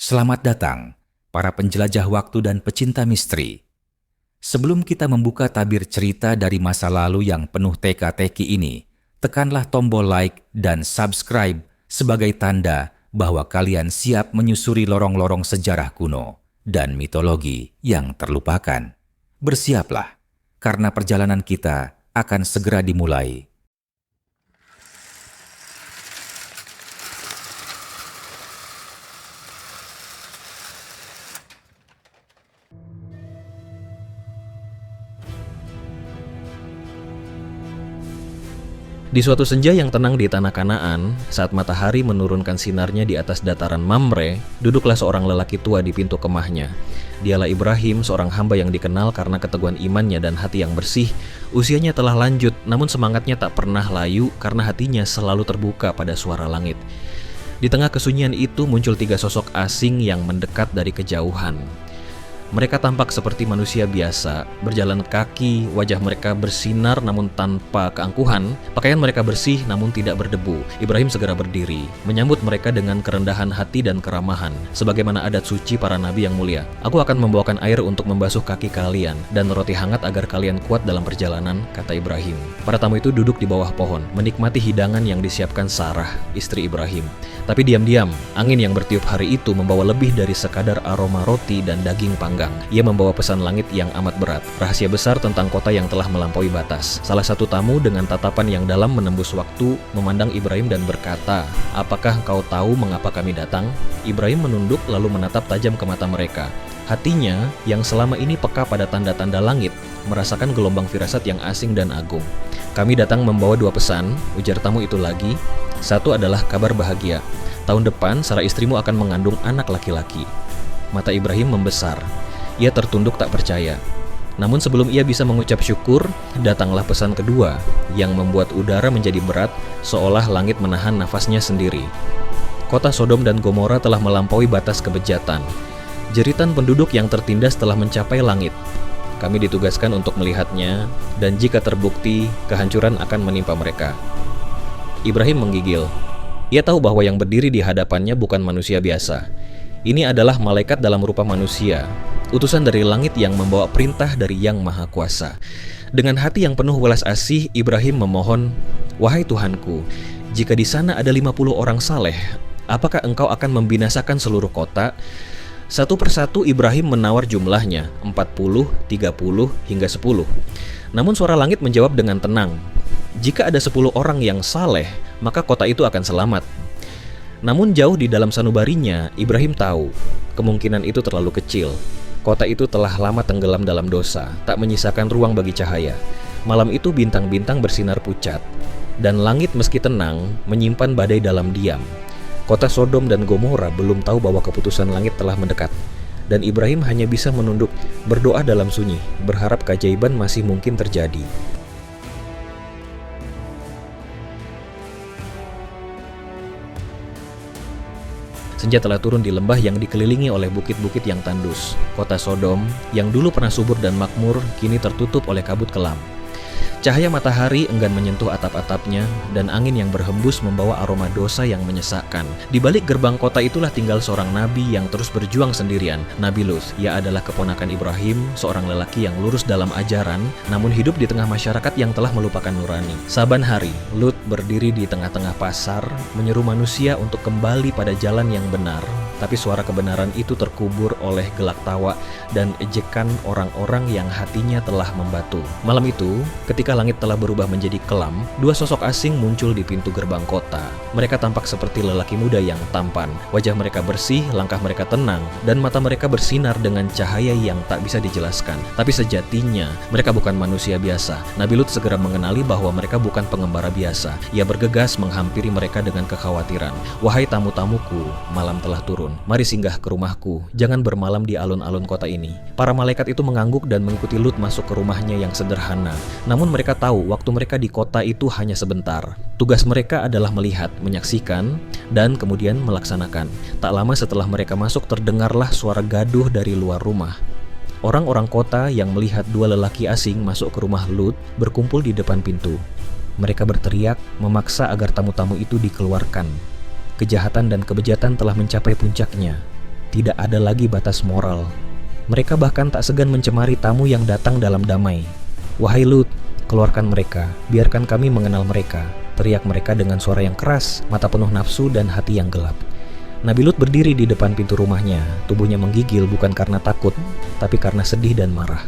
Selamat datang, para penjelajah waktu dan pecinta misteri. Sebelum kita membuka tabir cerita dari masa lalu yang penuh teka-teki ini, tekanlah tombol like dan subscribe sebagai tanda bahwa kalian siap menyusuri lorong-lorong sejarah kuno dan mitologi yang terlupakan. Bersiaplah, karena perjalanan kita akan segera dimulai. Di suatu senja yang tenang di tanah Kanaan, saat matahari menurunkan sinarnya di atas dataran Mamre, duduklah seorang lelaki tua di pintu kemahnya. Dialah Ibrahim, seorang hamba yang dikenal karena keteguhan imannya dan hati yang bersih. Usianya telah lanjut, namun semangatnya tak pernah layu karena hatinya selalu terbuka pada suara langit. Di tengah kesunyian itu muncul tiga sosok asing yang mendekat dari kejauhan. Mereka tampak seperti manusia biasa, berjalan kaki, wajah mereka bersinar namun tanpa keangkuhan, pakaian mereka bersih namun tidak berdebu. Ibrahim segera berdiri, menyambut mereka dengan kerendahan hati dan keramahan, sebagaimana adat suci para nabi yang mulia. "Aku akan membawakan air untuk membasuh kaki kalian, dan roti hangat agar kalian kuat dalam perjalanan," kata Ibrahim. Para tamu itu duduk di bawah pohon, menikmati hidangan yang disiapkan Sarah, istri Ibrahim. Tapi diam-diam, angin yang bertiup hari itu membawa lebih dari sekadar aroma roti dan daging panggang. Ia membawa pesan langit yang amat berat, rahasia besar tentang kota yang telah melampaui batas. Salah satu tamu dengan tatapan yang dalam menembus waktu memandang Ibrahim dan berkata, "Apakah engkau tahu mengapa kami datang?" Ibrahim menunduk lalu menatap tajam ke mata mereka. Hatinya yang selama ini peka pada tanda-tanda langit merasakan gelombang firasat yang asing dan agung. "Kami datang membawa dua pesan," ujar tamu itu lagi. "Satu adalah kabar bahagia. Tahun depan Sarah istrimu akan mengandung anak laki-laki." Mata Ibrahim membesar. Ia tertunduk tak percaya. Namun sebelum ia bisa mengucap syukur, datanglah pesan kedua yang membuat udara menjadi berat seolah langit menahan nafasnya sendiri. Kota Sodom dan Gomora telah melampaui batas kebejatan. Jeritan penduduk yang tertindas telah mencapai langit. Kami ditugaskan untuk melihatnya, dan jika terbukti, kehancuran akan menimpa mereka. Ibrahim menggigil. Ia tahu bahwa yang berdiri di hadapannya bukan manusia biasa. Ini adalah malaikat dalam rupa manusia, utusan dari langit yang membawa perintah dari Yang Maha Kuasa. Dengan hati yang penuh welas asih, Ibrahim memohon, "Wahai Tuhanku, jika di sana ada 50 orang saleh, apakah engkau akan membinasakan seluruh kota?" Satu persatu Ibrahim menawar jumlahnya, 40, 30, hingga 10. Namun suara langit menjawab dengan tenang, "Jika ada 10 orang yang saleh, maka kota itu akan selamat." Namun jauh di dalam sanubarinya, Ibrahim tahu kemungkinan itu terlalu kecil. Kota itu telah lama tenggelam dalam dosa, tak menyisakan ruang bagi cahaya. Malam itu bintang-bintang bersinar pucat, dan langit meski tenang menyimpan badai dalam diam. Kota Sodom dan Gomora belum tahu bahwa keputusan langit telah mendekat, dan Ibrahim hanya bisa menunduk, berdoa dalam sunyi, berharap keajaiban masih mungkin terjadi. Senja telah turun di lembah yang dikelilingi oleh bukit-bukit yang tandus. Kota Sodom, yang dulu pernah subur dan makmur, kini tertutup oleh kabut kelam. Cahaya matahari enggan menyentuh atap-atapnya, dan angin yang berhembus membawa aroma dosa yang menyesakkan. Di balik gerbang kota itulah tinggal seorang nabi yang terus berjuang sendirian, Nabi Lut. Ia adalah keponakan Ibrahim, seorang lelaki yang lurus dalam ajaran, namun hidup di tengah masyarakat yang telah melupakan nurani. Saban hari, Lut berdiri di tengah-tengah pasar, menyeru manusia untuk kembali pada jalan yang benar. Tapi suara kebenaran itu terkubur oleh gelak tawa dan ejekan orang-orang yang hatinya telah membatu. Malam itu, ketika langit telah berubah menjadi kelam, dua sosok asing muncul di pintu gerbang kota. Mereka tampak seperti lelaki muda yang tampan. Wajah mereka bersih, langkah mereka tenang, dan mata mereka bersinar dengan cahaya yang tak bisa dijelaskan. Tapi sejatinya, mereka bukan manusia biasa. Nabi Lut segera mengenali bahwa mereka bukan pengembara biasa. Ia bergegas menghampiri mereka dengan kekhawatiran. "Wahai tamu-tamuku, malam telah turun. Mari singgah ke rumahku. Jangan bermalam di alun-alun kota ini." Para malaikat itu mengangguk dan mengikuti Lut masuk ke rumahnya yang sederhana. Namun mereka tahu waktu mereka di kota itu hanya sebentar. Tugas mereka adalah melihat, menyaksikan, dan kemudian melaksanakan. Tak lama setelah mereka masuk, terdengarlah suara gaduh dari luar rumah. Orang-orang kota yang melihat dua lelaki asing masuk ke rumah Lut berkumpul di depan pintu. Mereka berteriak, memaksa agar tamu-tamu itu dikeluarkan. Kejahatan dan kebejatan telah mencapai puncaknya. tidak ada lagi batas moral. Mereka bahkan tak segan mencemari tamu yang datang dalam damai. "Wahai Lut, keluarkan mereka, biarkan kami mengenal mereka," teriak mereka dengan suara yang keras, mata penuh nafsu dan hati yang gelap. Nabi Lut berdiri di depan pintu rumahnya, tubuhnya menggigil bukan karena takut, tapi karena sedih dan marah.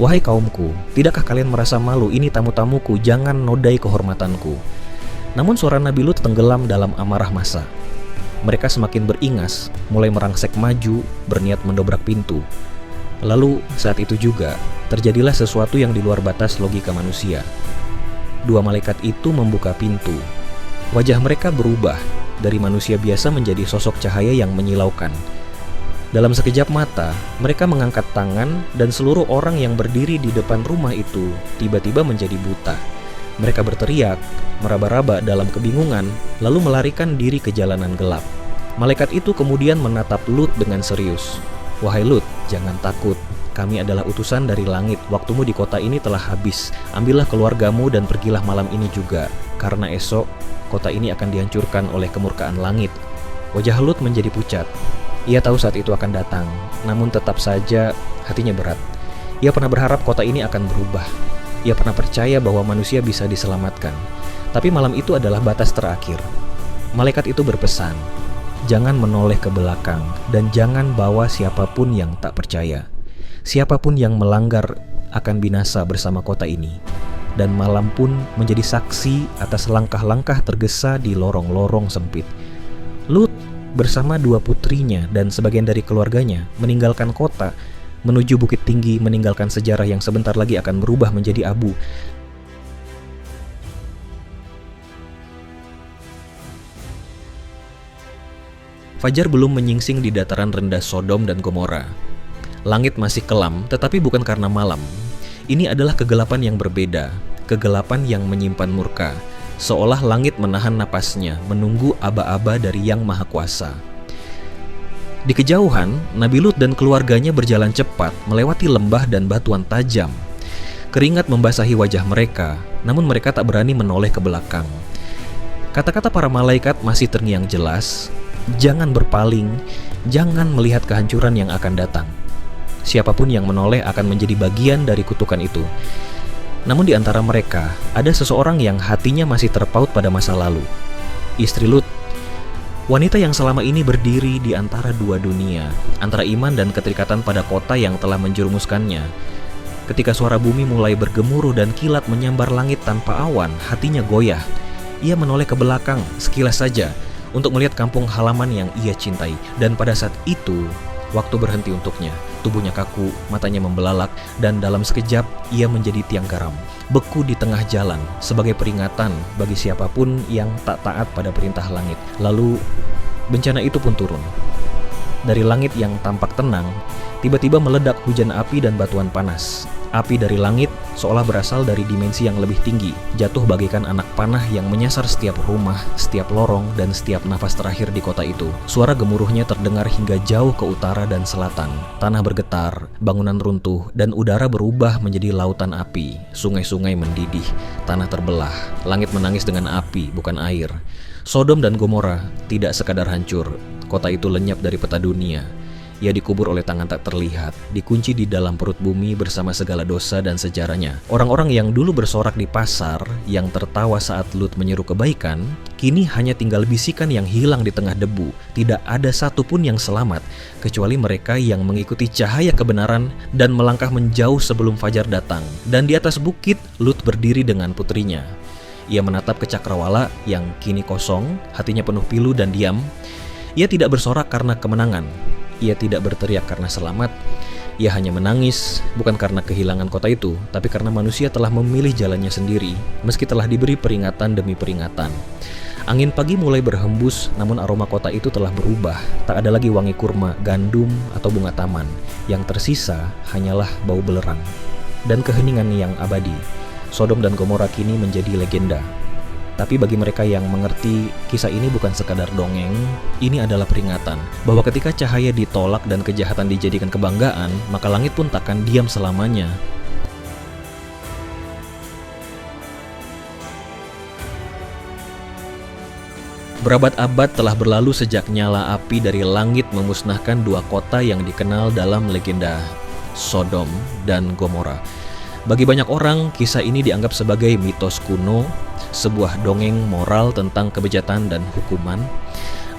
"Wahai kaumku, tidakkah kalian merasa malu? Ini tamu-tamuku, jangan nodai kehormatanku." Namun suara Nabi Lut tenggelam dalam amarah massa. Mereka semakin beringas, mulai merangsek maju, berniat mendobrak pintu. Lalu saat itu juga, terjadilah sesuatu yang di luar batas logika manusia. Dua malaikat itu membuka pintu. Wajah mereka berubah, dari manusia biasa menjadi sosok cahaya yang menyilaukan. Dalam sekejap mata, mereka mengangkat tangan dan seluruh orang yang berdiri di depan rumah itu tiba-tiba menjadi buta. Mereka berteriak, meraba-raba dalam kebingungan, lalu melarikan diri ke jalanan gelap. Malaikat itu kemudian menatap Lut dengan serius. "Wahai Lut, jangan takut. Kami adalah utusan dari langit. Waktumu di kota ini telah habis. Ambillah keluargamu dan pergilah malam ini juga, karena esok kota ini akan dihancurkan oleh kemurkaan langit." Wajah Lut menjadi pucat. Ia tahu saat itu akan datang, namun tetap saja hatinya berat. Ia pernah berharap kota ini akan berubah. Ia pernah percaya bahwa manusia bisa diselamatkan. Tapi malam itu adalah batas terakhir. Malaikat itu berpesan, "Jangan menoleh ke belakang dan jangan bawa siapapun yang tak percaya. Siapapun yang melanggar akan binasa bersama kota ini." Dan malam pun menjadi saksi atas langkah-langkah tergesa di lorong-lorong sempit. Lut bersama dua putrinya dan sebagian dari keluarganya meninggalkan kota, menuju bukit tinggi, meninggalkan sejarah yang sebentar lagi akan berubah menjadi abu. Fajar belum menyingsing di dataran rendah Sodom dan Gomora. Langit masih kelam, tetapi bukan karena malam. Ini adalah kegelapan yang berbeda, kegelapan yang menyimpan murka, seolah langit menahan napasnya, menunggu aba-aba dari Yang Maha Kuasa. Di kejauhan, Nabi Lut dan keluarganya berjalan cepat melewati lembah dan batuan tajam. Keringat membasahi wajah mereka, namun mereka tak berani menoleh ke belakang. Kata-kata para malaikat masih terngiang jelas, "Jangan berpaling, jangan melihat kehancuran yang akan datang." Siapapun yang menoleh akan menjadi bagian dari kutukan itu. Namun di antara mereka, ada seseorang yang hatinya masih terpaut pada masa lalu. Istri Lut, wanita yang selama ini berdiri di antara dua dunia, antara iman dan keterikatan pada kota yang telah menjerumuskannya. Ketika suara bumi mulai bergemuruh dan kilat menyambar langit tanpa awan, hatinya goyah. Ia menoleh ke belakang sekilas saja untuk melihat kampung halaman yang ia cintai. Dan pada saat itu, waktu berhenti untuknya. Tubuhnya kaku, matanya membelalak, dan dalam sekejap ia menjadi tiang garam, beku di tengah jalan sebagai peringatan bagi siapapun yang tak taat pada perintah langit. Lalu bencana itu pun turun. Dari langit yang tampak tenang, tiba-tiba meledak hujan api dan batuan panas. Api dari langit seolah berasal dari dimensi yang lebih tinggi, jatuh bagaikan anak panah yang menyasar setiap rumah, setiap lorong, dan setiap nafas terakhir di kota itu. Suara gemuruhnya terdengar hingga jauh ke utara dan selatan. Tanah bergetar, bangunan runtuh, dan udara berubah menjadi lautan api. Sungai-sungai mendidih, tanah terbelah, langit menangis dengan api, bukan air. Sodom dan Gomora tidak sekadar hancur, kota itu lenyap dari peta dunia. Ia dikubur oleh tangan tak terlihat, dikunci di dalam perut bumi bersama segala dosa dan sejarahnya. Orang-orang yang dulu bersorak di pasar, yang tertawa saat Lut menyeru kebaikan, kini hanya tinggal bisikan yang hilang di tengah debu. Tidak ada satupun yang selamat, kecuali mereka yang mengikuti cahaya kebenaran dan melangkah menjauh sebelum fajar datang. Dan di atas bukit, Lut berdiri dengan putrinya. Ia menatap ke cakrawala yang kini kosong, hatinya penuh pilu dan diam. Ia tidak bersorak karena kemenangan. Ia tidak berteriak karena selamat. Ia hanya menangis, bukan karena kehilangan kota itu, tapi karena manusia telah memilih jalannya sendiri, meski telah diberi peringatan demi peringatan. Angin pagi mulai berhembus, namun aroma kota itu telah berubah. Tak ada lagi wangi kurma, gandum, atau bunga taman. Yang tersisa hanyalah bau belerang dan keheningan yang abadi. Sodom dan Gomora kini menjadi legenda. Tapi bagi mereka yang mengerti, kisah ini bukan sekadar dongeng, ini adalah peringatan bahwa ketika cahaya ditolak dan kejahatan dijadikan kebanggaan, maka langit pun takkan diam selamanya. Berabad-abad telah berlalu sejak nyala api dari langit memusnahkan dua kota yang dikenal dalam legenda Sodom dan Gomora. Bagi banyak orang, kisah ini dianggap sebagai mitos kuno, sebuah dongeng moral tentang kebejatan dan hukuman.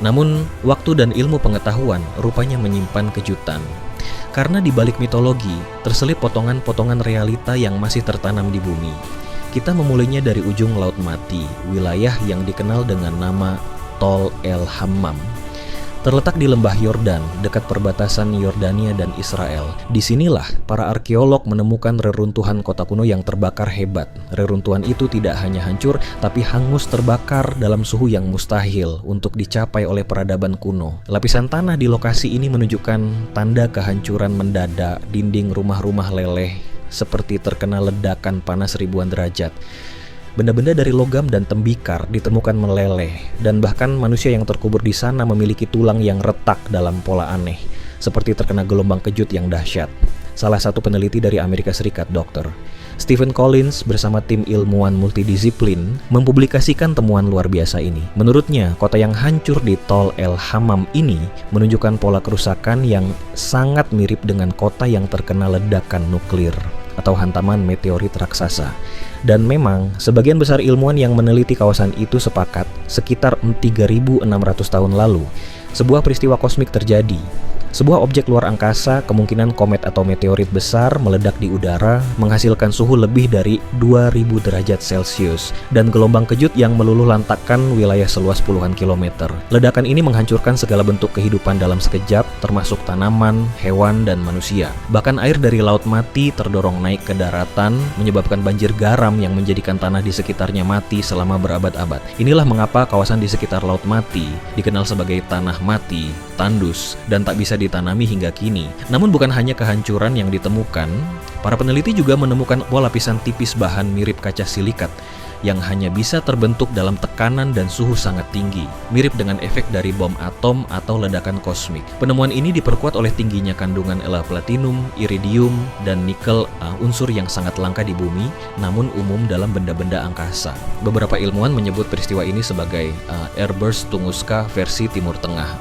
Namun, waktu dan ilmu pengetahuan rupanya menyimpan kejutan. Karena di balik mitologi, terselip potongan-potongan realita yang masih tertanam di bumi. Kita memulainya dari ujung Laut Mati, wilayah yang dikenal dengan nama Tol El Hammam. Terletak di lembah Yordan, dekat perbatasan Yordania dan Israel. Disinilah para arkeolog menemukan reruntuhan kota kuno yang terbakar hebat. Reruntuhan itu tidak hanya hancur, tapi hangus terbakar dalam suhu yang mustahil untuk dicapai oleh peradaban kuno. Lapisan tanah di lokasi ini menunjukkan tanda kehancuran mendadak, dinding rumah-rumah leleh, seperti terkena ledakan panas ribuan derajat. Benda-benda dari logam dan tembikar ditemukan meleleh, dan bahkan manusia yang terkubur di sana memiliki tulang yang retak dalam pola aneh, seperti terkena gelombang kejut yang dahsyat. Salah satu peneliti dari Amerika Serikat, Dr. Stephen Collins bersama tim ilmuwan multidisiplin mempublikasikan temuan luar biasa ini. Menurutnya, kota yang hancur di Tol El Hammam ini menunjukkan pola kerusakan yang sangat mirip dengan kota yang terkena ledakan nuklir atau hantaman meteorit raksasa. Dan memang, sebagian besar ilmuwan yang meneliti kawasan itu sepakat sekitar 3.600 tahun lalu, sebuah peristiwa kosmik terjadi. Sebuah objek luar angkasa, kemungkinan komet atau meteorit besar, meledak di udara, menghasilkan suhu lebih dari 2000 derajat Celcius, dan gelombang kejut yang meluluh lantakkan wilayah seluas puluhan kilometer. Ledakan ini menghancurkan segala bentuk kehidupan dalam sekejap, termasuk tanaman, hewan, dan manusia. Bahkan air dari Laut Mati terdorong naik ke daratan, menyebabkan banjir garam yang menjadikan tanah di sekitarnya mati selama berabad-abad. Inilah mengapa kawasan di sekitar Laut Mati dikenal sebagai tanah mati, tandus, dan tak bisa ditanami hingga kini. Namun bukan hanya kehancuran yang ditemukan, para peneliti juga menemukan sebuah lapisan tipis bahan mirip kaca silikat yang hanya bisa terbentuk dalam tekanan dan suhu sangat tinggi, mirip dengan efek dari bom atom atau ledakan kosmik. Penemuan ini diperkuat oleh tingginya kandungan platinum, iridium, dan nikel, unsur yang sangat langka di bumi, namun umum dalam benda-benda angkasa. Beberapa ilmuwan menyebut peristiwa ini sebagai airburst Tunguska versi Timur Tengah,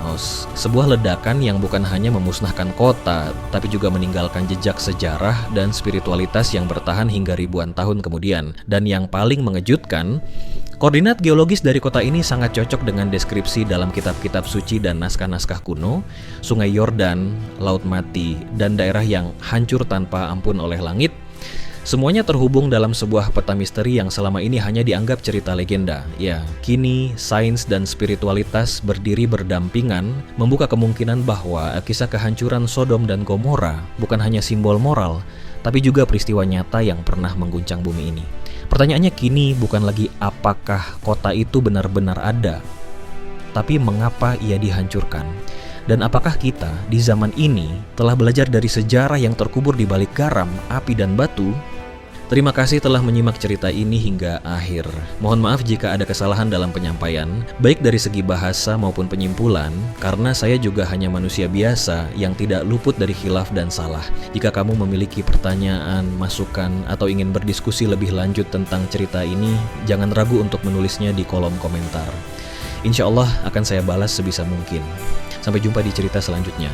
sebuah ledakan yang bukan hanya memusnahkan kota, tapi juga meninggalkan jejak sejarah dan spiritualitas yang bertahan hingga ribuan tahun kemudian. Dan yang paling mengejutkan, koordinat geologis dari kota ini sangat cocok dengan deskripsi dalam kitab-kitab suci dan naskah-naskah kuno. Sungai Yordan, Laut Mati, dan daerah yang hancur tanpa ampun oleh langit, semuanya terhubung dalam sebuah peta misteri yang selama ini hanya dianggap cerita legenda. Ya, kini sains dan spiritualitas berdiri berdampingan, membuka kemungkinan bahwa kisah kehancuran Sodom dan Gomora bukan hanya simbol moral, tapi juga peristiwa nyata yang pernah mengguncang bumi ini. Pertanyaannya kini bukan lagi apakah kota itu benar-benar ada, tapi mengapa ia dihancurkan? Dan apakah kita di zaman ini telah belajar dari sejarah yang terkubur di balik garam, api, dan batu? Terima kasih telah menyimak cerita ini hingga akhir. Mohon maaf jika ada kesalahan dalam penyampaian, baik dari segi bahasa maupun penyimpulan, karena saya juga hanya manusia biasa yang tidak luput dari khilaf dan salah. Jika kamu memiliki pertanyaan, masukan, atau ingin berdiskusi lebih lanjut tentang cerita ini, jangan ragu untuk menulisnya di kolom komentar. Insya Allah akan saya balas sebisa mungkin. Sampai jumpa di cerita selanjutnya.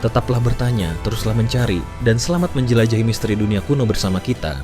Tetaplah bertanya, teruslah mencari, dan selamat menjelajahi misteri dunia kuno bersama kita